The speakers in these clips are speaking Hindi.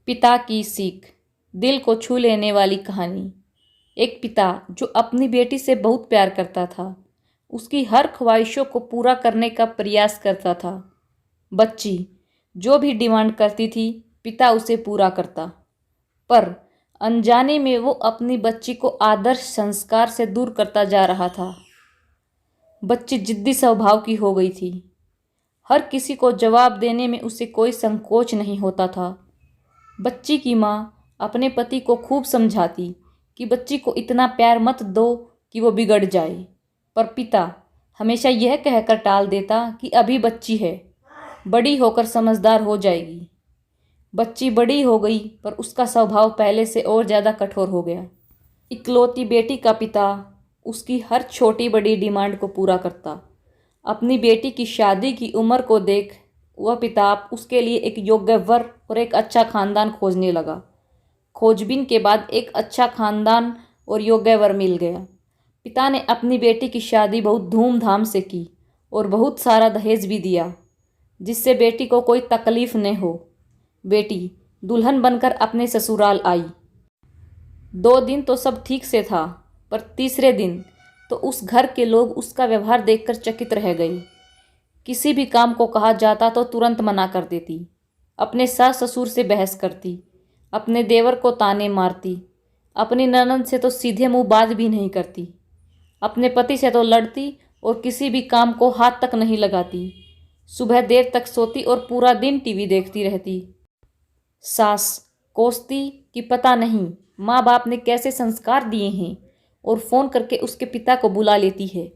पिता की सीख, दिल को छू लेने वाली कहानी। एक पिता जो अपनी बेटी से बहुत प्यार करता था, उसकी हर ख्वाहिशों को पूरा करने का प्रयास करता था। बच्ची जो भी डिमांड करती थी, पिता उसे पूरा करता। पर अनजाने में वो अपनी बच्ची को आदर्श संस्कार से दूर करता जा रहा था। बच्ची जिद्दी स्वभाव की हो गई थी। हर किसी को जवाब देने में उसे कोई संकोच नहीं होता था। बच्ची की माँ अपने पति को खूब समझाती कि बच्ची को इतना प्यार मत दो कि वो बिगड़ जाए, पर पिता हमेशा यह कहकर टाल देता कि अभी बच्ची है, बड़ी होकर समझदार हो जाएगी। बच्ची बड़ी हो गई, पर उसका स्वभाव पहले से और ज़्यादा कठोर हो गया। इकलौती बेटी का पिता उसकी हर छोटी बड़ी डिमांड को पूरा करता। अपनी बेटी की शादी की उम्र को देख वह पिता उसके लिए एक योग्य वर और एक अच्छा खानदान खोजने लगा। खोजबीन के बाद एक अच्छा खानदान और योग्य वर मिल गया। पिता ने अपनी बेटी की शादी बहुत धूमधाम से की और बहुत सारा दहेज भी दिया, जिससे बेटी को कोई तकलीफ न हो। बेटी दुल्हन बनकर अपने ससुराल आई। 2 दिन तो सब ठीक से था, पर तीसरे दिन तो उस घर के लोग उसका व्यवहार देखकर चकित रह गए। किसी भी काम को कहा जाता तो तुरंत मना कर देती। अपने सास ससुर से बहस करती, अपने देवर को ताने मारती, अपनी ननद से तो सीधे मुंह बात भी नहीं करती, अपने पति से तो लड़ती और किसी भी काम को हाथ तक नहीं लगाती। सुबह देर तक सोती और पूरा दिन टीवी देखती रहती। सास कोसती कि पता नहीं माँ बाप ने कैसे संस्कार दिए हैं, और फ़ोन करके उसके पिता को बुला लेती है।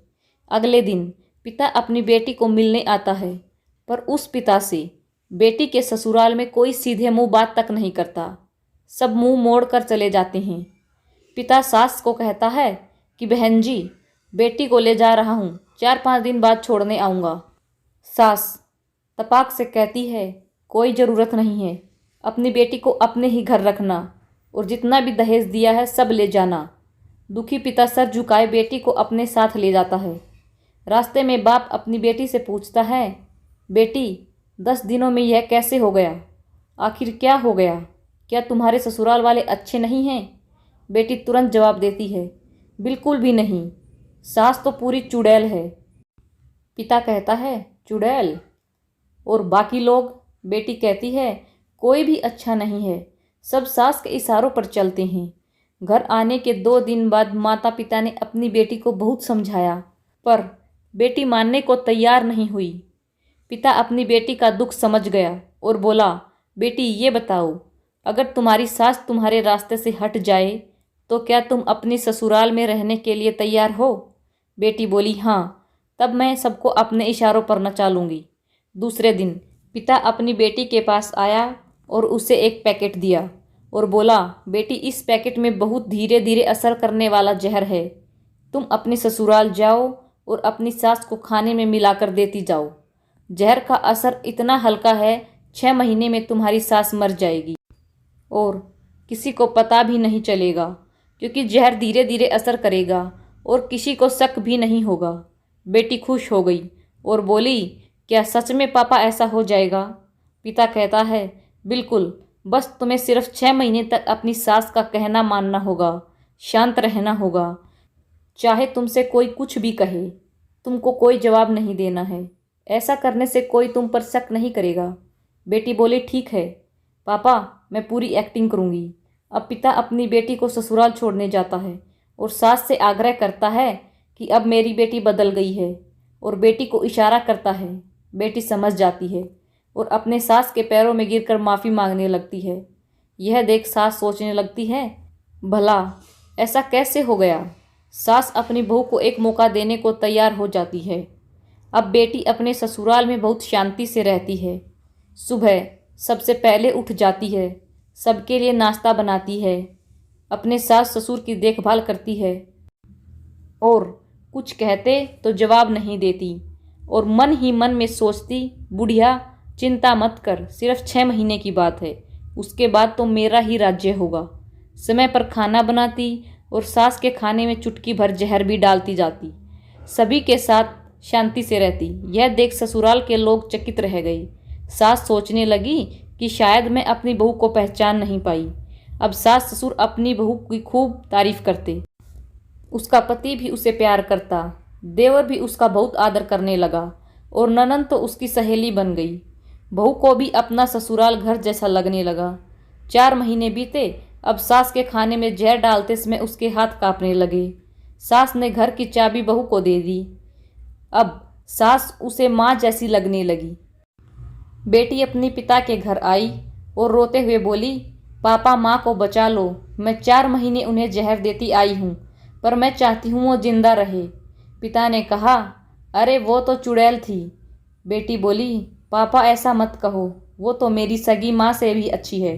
अगले दिन पिता अपनी बेटी को मिलने आता है, पर उस पिता से बेटी के ससुराल में कोई सीधे मुंह बात तक नहीं करता। सब मुंह मोड़ कर चले जाते हैं। पिता सास को कहता है कि बहन जी, बेटी को ले जा रहा हूँ, 4-5 दिन बाद छोड़ने आऊँगा। सास तपाक से कहती है, कोई ज़रूरत नहीं है, अपनी बेटी को अपने ही घर रखना और जितना भी दहेज दिया है सब ले जाना। दुखी पिता सर झुकाए बेटी को अपने साथ ले जाता है। रास्ते में बाप अपनी बेटी से पूछता है, बेटी 10 दिनों में यह कैसे हो गया? आखिर क्या हो गया? क्या तुम्हारे ससुराल वाले अच्छे नहीं हैं? बेटी तुरंत जवाब देती है, बिल्कुल भी नहीं, सास तो पूरी चुड़ैल है। पिता कहता है, चुड़ैल? और बाकी लोग? बेटी कहती है, कोई भी अच्छा नहीं है, सब सास के इशारों पर चलते हैं। घर आने के 2 दिन बाद माता पिता ने अपनी बेटी को बहुत समझाया, पर बेटी मानने को तैयार नहीं हुई। पिता अपनी बेटी का दुख समझ गया और बोला, बेटी ये बताओ, अगर तुम्हारी सास तुम्हारे रास्ते से हट जाए तो क्या तुम अपनी ससुराल में रहने के लिए तैयार हो? बेटी बोली, हाँ, तब मैं सबको अपने इशारों पर नचा लूँगी। दूसरे दिन पिता अपनी बेटी के पास आया और उसे एक पैकेट दिया और बोला, बेटी इस पैकेट में बहुत धीरे धीरे असर करने वाला जहर है, तुम अपने ससुराल जाओ और अपनी सास को खाने में मिलाकर देती जाओ। जहर का असर इतना हल्का है, 6 महीने में तुम्हारी सास मर जाएगी और किसी को पता भी नहीं चलेगा, क्योंकि जहर धीरे धीरे असर करेगा और किसी को शक भी नहीं होगा। बेटी खुश हो गई और बोली, क्या सच में पापा ऐसा हो जाएगा? पिता कहता है, बिल्कुल, बस तुम्हें सिर्फ 6 महीने तक अपनी सास का कहना मानना होगा, शांत रहना होगा। चाहे तुमसे कोई कुछ भी कहे, तुमको कोई जवाब नहीं देना है। ऐसा करने से कोई तुम पर शक नहीं करेगा। बेटी बोली, ठीक है पापा, मैं पूरी एक्टिंग करूँगी। अब पिता अपनी बेटी को ससुराल छोड़ने जाता है और सास से आग्रह करता है कि अब मेरी बेटी बदल गई है, और बेटी को इशारा करता है। बेटी समझ जाती है और अपने सास के पैरों में गिरकर माफ़ी मांगने लगती है। यह देख सास सोचने लगती है, भला ऐसा कैसे हो गया? सास अपनी बहू को एक मौका देने को तैयार हो जाती है। अब बेटी अपने ससुराल में बहुत शांति से रहती है। सुबह सबसे पहले उठ जाती है, सबके लिए नाश्ता बनाती है, अपने सास ससुर की देखभाल करती है और कुछ कहते तो जवाब नहीं देती, और मन ही मन में सोचती, बुढ़िया चिंता मत कर, सिर्फ 6 महीने की बात है, उसके बाद तो मेरा ही राज्य होगा। समय पर खाना बनाती और सास के खाने में चुटकी भर जहर भी डालती जाती। सभी के साथ शांति से रहती। यह देख ससुराल के लोग चकित रह गए। सास सोचने लगी कि शायद मैं अपनी बहू को पहचान नहीं पाई। अब सास ससुर अपनी बहू की खूब तारीफ करते। उसका पति भी उसे प्यार करता, देवर भी उसका बहुत आदर करने लगा और ननंद तो उसकी सहेली बन गई। बहू को भी अपना ससुराल घर जैसा लगने लगा। 4 महीने बीते। अब सास के खाने में जहर डालते समय उसके हाथ कांपने लगे। सास ने घर की चाबी बहू को दे दी। अब सास उसे माँ जैसी लगने लगी। बेटी अपने पिता के घर आई और रोते हुए बोली, पापा माँ को बचा लो। मैं 4 महीने उन्हें जहर देती आई हूँ, पर मैं चाहती हूँ वो जिंदा रहे। पिता ने कहा, अरे वो तो चुड़ैल थी। बेटी बोली, पापा ऐसा मत कहो, वो तो मेरी सगी माँ से भी अच्छी है।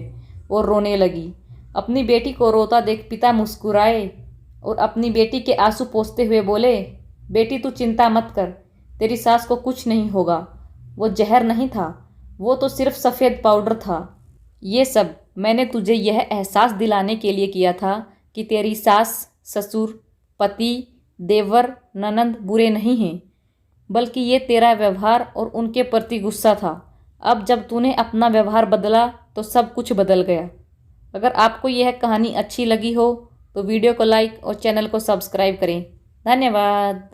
और रोने लगी। अपनी बेटी को रोता देख पिता मुस्कुराए और अपनी बेटी के आंसू पोंछते हुए बोले, बेटी तू चिंता मत कर, तेरी सास को कुछ नहीं होगा। वो जहर नहीं था, वो तो सिर्फ सफ़ेद पाउडर था। ये सब मैंने तुझे यह एहसास दिलाने के लिए किया था कि तेरी सास, ससुर, पति, देवर, ननंद बुरे नहीं हैं, बल्कि ये तेरा व्यवहार और उनके प्रति गुस्सा था। अब जब तूने अपना व्यवहार बदला तो सब कुछ बदल गया। अगर आपको यह कहानी अच्छी लगी हो तो वीडियो को लाइक और चैनल को सब्सक्राइब करें। धन्यवाद।